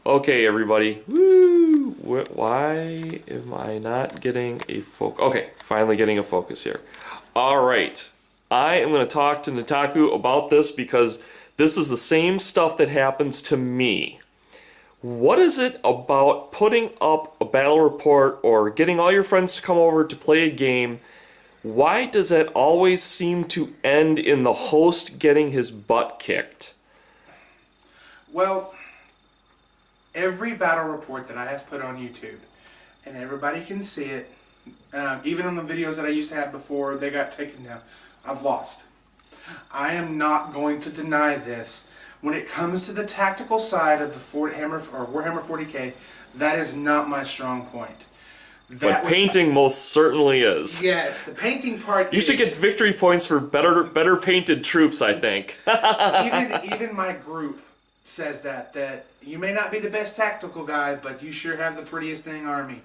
Okay, everybody. Woo! Why am I not getting a focus? Okay, finally getting a focus here. All right. I am going to talk to Natakue about this because this is the same stuff that happens to me. What is it about putting up a battle report or getting all your friends to come over to play a game? Why does that always seem to end in the host getting his butt kicked? Well, every battle report that I have put on YouTube, and everybody can see it, even on the videos that I used to have before they got taken down, I've lost. I am not going to deny this. When it comes to the tactical side of the Warhammer 40K, that is not my strong point. But painting most certainly is. Yes, the painting part. You should get victory points for better painted troops, I think. even my group says that you may not be the best tactical guy, but you sure have the prettiest dang army.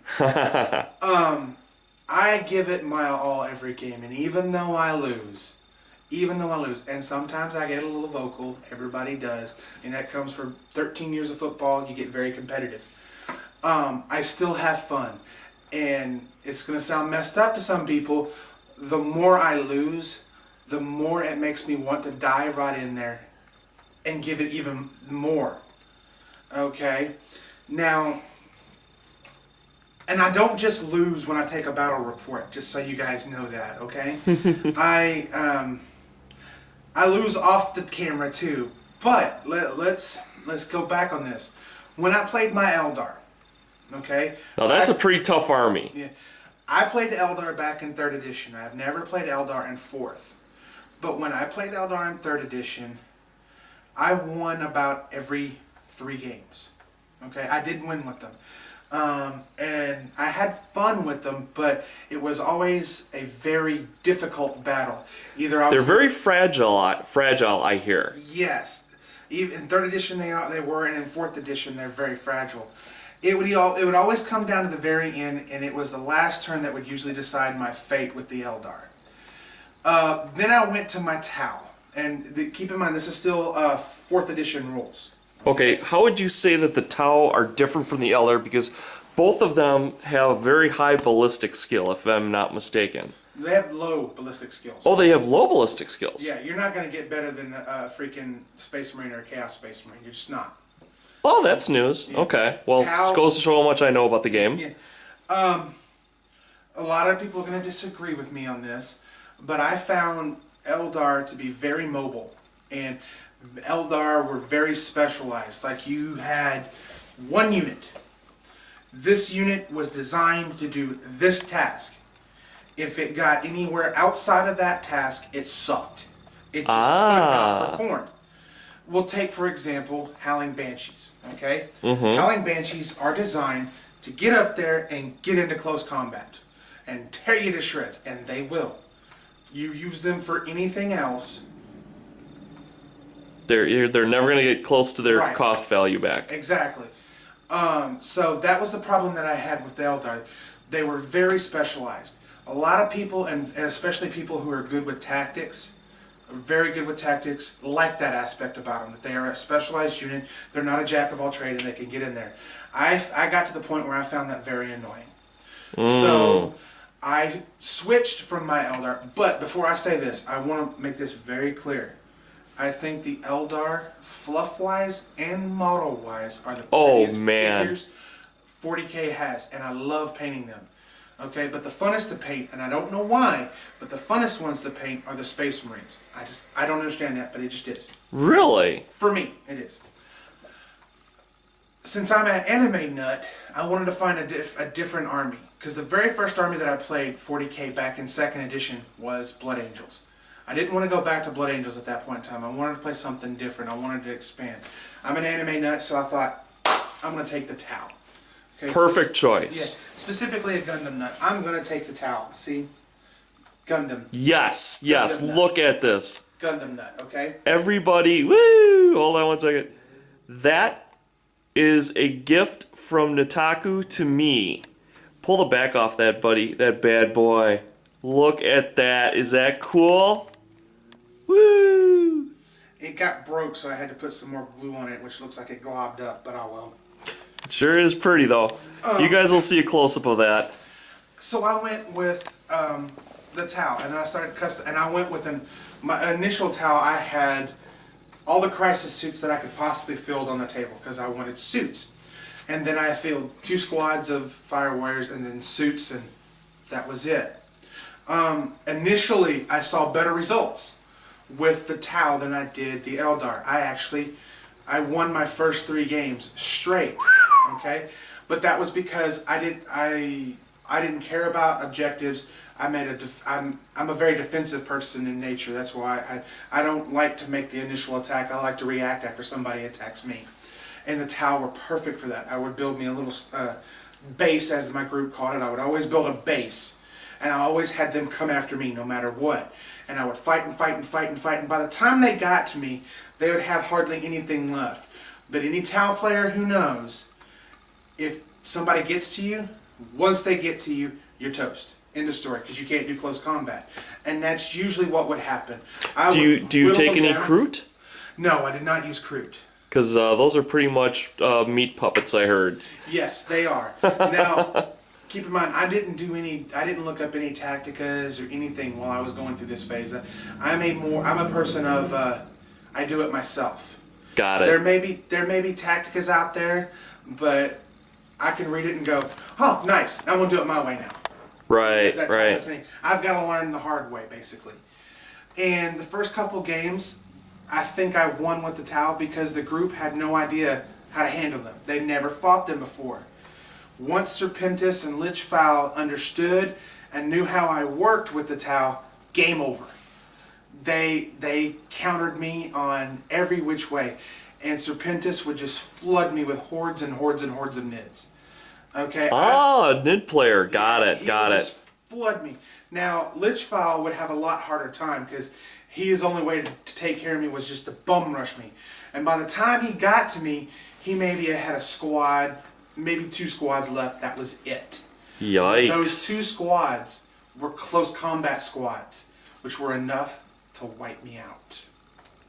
I give it my all every game, and even though I lose, and sometimes I get a little vocal, everybody does, and that comes from 13 years of football, you get very competitive. I still have fun, and it's going to sound messed up to some people. The more I lose, the more it makes me want to dive right in there and give it even more. Okay? Now, and I don't just lose when I take a battle report, just so you guys know that, okay? I lose off the camera too, but let's go back on this. When I played my Eldar, okay? Now that's a pretty tough army. Yeah, I played Eldar back in 3rd edition. I've never played Eldar in 4th. But when I played Eldar in 3rd edition, I won about every 3 games. Okay, I did win with them. And I had fun with them, but it was always a very difficult battle. They're very fragile, I hear. Yes. Even in 3rd edition they were, and in 4th edition they're very fragile. It would always come down to the very end, and it was the last turn that would usually decide my fate with the Eldar. Then I went to my Tau, and keep in mind this is still 4th edition rules. Okay, how would you say that the Tau are different from the Eldar? Because both of them have very high ballistic skill, if I'm not mistaken. They have low ballistic skills. Oh, they have low ballistic skills. Yeah, you're not going to get better than a freaking Space Marine or a Chaos Space Marine. You're just not. Oh, that's news. Yeah. Okay, well, it goes to show how much I know about the game. Yeah. A lot of people are going to disagree with me on this, but I found Eldar to be very mobile, and Eldar were very specialized. Like, you had one unit. This unit was designed to do this task. If it got anywhere outside of that task, it sucked. It just could not perform. We'll take, for example, Howling Banshees. Okay? Howling Banshees are designed to get up there and get into close combat and tear you to shreds, and they will. You use them for anything else, they're never going to get close to their cost value back. Exactly. So that was the problem that I had with the Eldar. They were very specialized. A lot of people, and especially people who are good with tactics, very good with tactics, like that aspect about them, that they are a specialized unit. They're not a jack of all trades, and they can get in there. I got to the point where I found that very annoying. So I switched from my Eldar, but before I say this, I want to make this very clear. I think the Eldar, fluff-wise and model-wise, are the prettiest figures 40K has, and I love painting them. Okay, but the funnest to paint, and I don't know why, but the funnest ones to paint are the Space Marines. I don't understand that, but it just is. Really? For me, it is. Since I'm an anime nut, I wanted to find a different army, because the very first army that I played 40K back in 2nd edition was Blood Angels. I didn't want to go back to Blood Angels at that point in time. I wanted to play something different. I wanted to expand. I'm an anime nut, so I thought, I'm going to take the Tau. Okay, perfect choice. Yeah, specifically a Gundam nut. I'm going to take the Tau. See? Gundam. Yes, yes. Gundam look at this. Gundam nut, okay? Everybody, woo! Hold on one second. That is a gift from Natakue to me. Pull the back off that, buddy. That bad boy. Look at that. Is that cool? Woo! It got broke, so I had to put some more glue on it, which looks like it globbed up, but oh well. Sure is pretty though. You guys will see a close up of that. So I went with the towel, and I started custom. And I went with my initial towel. I had all the crisis suits that I could possibly field on the table because I wanted suits. And then I filled 2 squads of fire warriors and then suits, and that was it. Initially, I saw better results with the towel than I did the eldar. I won my first 3 games straight. Okay, but that was because I didn't care about objectives. I'm a very defensive person in nature. That's why I don't like to make the initial attack. I like to react after somebody attacks me. And the towel were perfect for that. I would build me a little base, as my group called it. I would always build a base, and I always had them come after me no matter what. And I would fight and fight and fight and fight. And by the time they got to me, they would have hardly anything left. But any towel player who knows, if somebody gets to you, once they get to you, you're toast. End of story, because you can't do close combat. And that's usually what would happen. Do you take any Kroot? No, I did not use Kroot. Because those are pretty much meat puppets, I heard. Yes, they are. Now, keep in mind, I didn't look up any tacticas or anything while I was going through this phase. I'm a person of, I do it myself. Got it. There may be tacticas out there, but I can read it and go, oh, nice, I'm going to do it my way now. Right, That's right. the thing. I've got to learn the hard way, basically. And the first couple games, I think I won with the towel because the group had no idea how to handle them. They never fought them before. Once Serpentis and Lichfowl understood and knew how I worked with the towel, game over. They countered me on every which way. And Serpentis would just flood me with hordes and hordes and hordes of nids. Okay. Oh, a Nid player. Got it. He Got would it. just flood me. Now, Lichfowl would have a lot harder time because his only way to take care of me was just to bum rush me. And by the time he got to me, he maybe had a squad, maybe 2 squads left. That was it. Yikes. Those 2 squads were close combat squads, which were enough to wipe me out.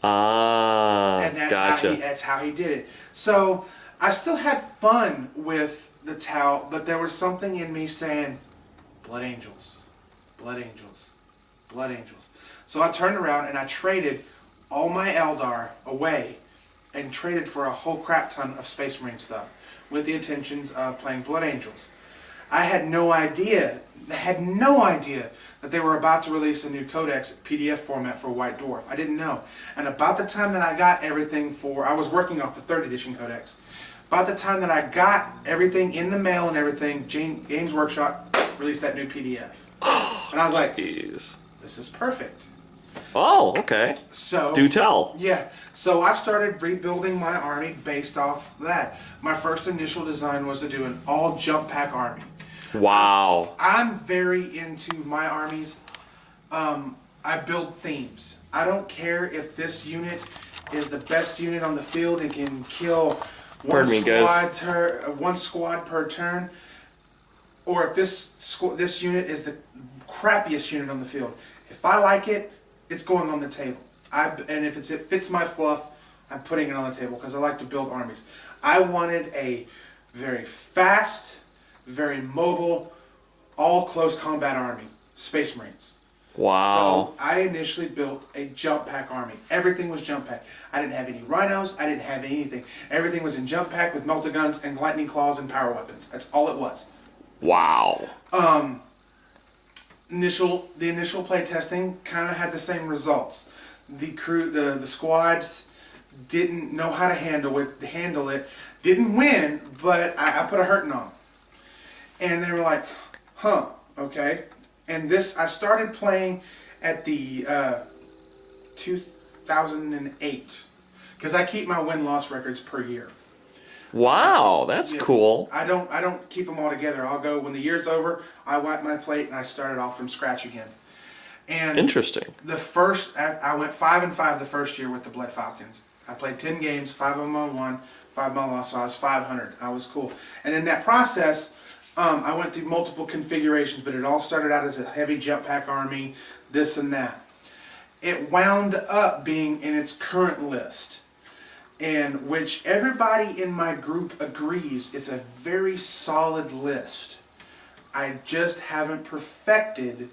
Ah, And gotcha. that's how he did it. So I still had fun with the towel, but there was something in me saying, Blood Angels, Blood Angels, Blood Angels. So I turned around and I traded all my Eldar away and traded for a whole crap ton of Space Marine stuff with the intentions of playing Blood Angels. I had no idea that they were about to release a new codex PDF format for White Dwarf. I didn't know. And about the time that I got everything I was working off the 3rd edition codex. About the time that I got everything in the mail and everything, Games Workshop released that new PDF. And I was like, Jeez. this is perfect. Oh, okay. So Do tell. yeah, so I started rebuilding my army based off that. My first initial design was to do an all jump pack army. Wow. I'm very into my armies. I build themes. I don't care if this unit is the best unit on the field and can kill one squad per turn, or if this unit is the crappiest unit on the field. If I like it, it's going on the table. And if it fits my fluff, I'm putting it on the table because I like to build armies. I wanted a very fast, very mobile, all close combat army, Space Marines. Wow. So I initially built a jump pack army. Everything was jump pack. I didn't have any rhinos. I didn't have anything. Everything was in jump pack with melta guns and lightning claws and power weapons. That's all it was. Wow. The initial play testing kind of had the same results. The squad didn't know how to handle it. Didn't win, but I put a hurting on them. And they were like, huh, okay. And I started playing at the 2008, because I keep my win-loss records per year. Wow, that's cool. I don't keep them all together. I'll go, when the year's over, I wipe my plate and I start it off from scratch again. And Interesting. I went 5-5 the first year with the Blood Falcons. I played 10 games, 5 of them I won, 5 of them I lost, so I was 500. I was cool. And in that process, I went through multiple configurations, but it all started out as a heavy jump pack army, this and that. It wound up being in its current list. and which everybody in my group agrees it's a very solid list. I just haven't perfected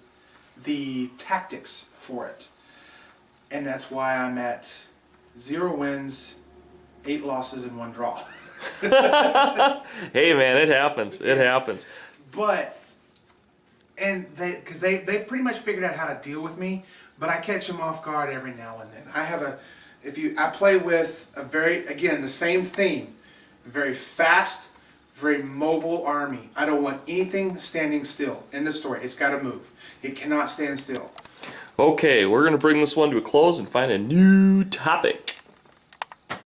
the tactics for it. And that's why I'm at 0 wins, 8 losses, and 1 draw. Hey man, it happens. It happens. But, and they've pretty much figured out how to deal with me, but I catch them off guard every now and then. I play with a again, the same theme, very fast, very mobile army. I don't want anything standing still in the story. It's got to move. It cannot stand still. Okay, we're going to bring this one to a close and find a new topic.